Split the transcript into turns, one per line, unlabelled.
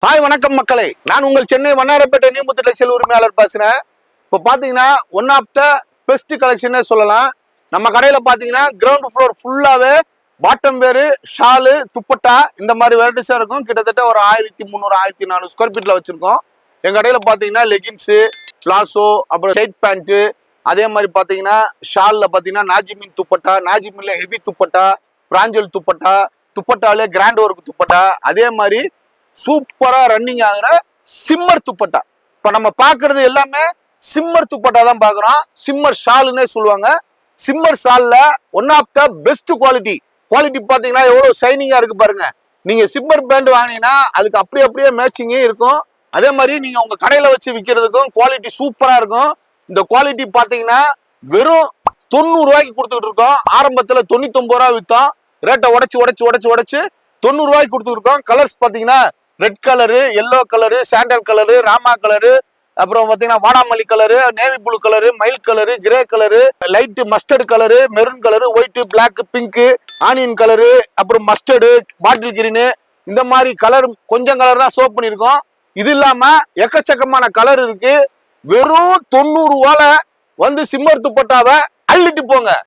Hi வணக்கம் மக்களே, நான் உங்கள் சென்னை வண்ணாரப்பேட்டை நியூ முத்து டெக்ஸ்டைல் உரிமையாளர் பேசுறேன். இப்போ பாத்தீங்கன்னா ஒன் ஆஃப் த பெஸ்ட் கலெக்ஷனே சொல்லலாம். நம்ம கடையில பாத்தீங்கன்னா கிரவுண்ட் ஃப்ளோர் ஃபுல்லாவே பாட்டம் வேறு, ஷாலு, துப்பட்டா இந்த மாதிரி வெரைட்டிஸா இருக்கும். கிட்டத்தட்ட ஒரு 1300 1400 ஸ்கொயர் ஃபீட்ல வச்சிருக்கோம். எங்க கடையில பாத்தீங்கன்னா லெகின்ஸு, பிளாசோ, அப்புறம் டைட் பேண்ட், அதே மாதிரி பாத்தீங்கன்னா ஷால்ல பாத்தீங்கன்னா நாஜிமின் dupatta, நாஜிமின்ல heavy dupatta, பிராஞ்சல் dupatta, துப்பட்டாலே grand work dupatta, அதே மாதிரி சூப்பரா ரன்னிங் ஆகுற சிம்மர் துப்பட்டா. இப்ப நம்ம பாக்குறது எல்லாமே சிம்மர் துப்பட்டா தான் பாக்குறோம். சிம்மர் ஷால்னே சொல்லுவாங்க. சிம்மர் ஷால்ல one of the best quality பாத்தீங்கன்னா எவ்வளவு ஷைனிங்கா இருக்கு பாருங்க. நீங்க சிம்மர் பேண்ட் வாங்கினீங்கன்னா அதுக்கு அப்படியே மேட்சிங்கே இருக்கும். அதே மாதிரி நீங்க உங்க கடையில வச்சு விற்கிறதுக்கும் குவாலிட்டி சூப்பரா இருக்கும். இந்த குவாலிட்டி பாத்தீங்கன்னா வெறும் 90 ரூபாய்க்கு கொடுத்துட்டு இருக்கோம். ஆரம்பத்துல 99 ரூபாய் வித்தோம். ரேட்டை உடைச்சு 90 ரூபாய்க்கு கொடுத்துட்டு இருக்கோம். கலர்ஸ் பாத்தீங்கன்னா red colour, yellow colour, sandal colour, ராமா கலரு, அப்புறம் பாத்தீங்கன்னா வாடாமல்லி கலரு, நேவி ப்ளூ கலரு, மயில் colour, grey colour, light mustard colour, maroon colour, white, black, pink, onion colour, அப்புறம் மஸ்டர்டு, பாட்டில் கிரீனு, இந்த மாதிரி கலர் கொஞ்சம் கலர் தான் சோப் பண்ணியிருக்கோம். இது இல்லாம எக்கச்சக்கமான கலர் இருக்கு. வெறும் 90 ரூபால வந்து சிம்மர் துப்பட்டாவை அள்ளிட்டு போங்க.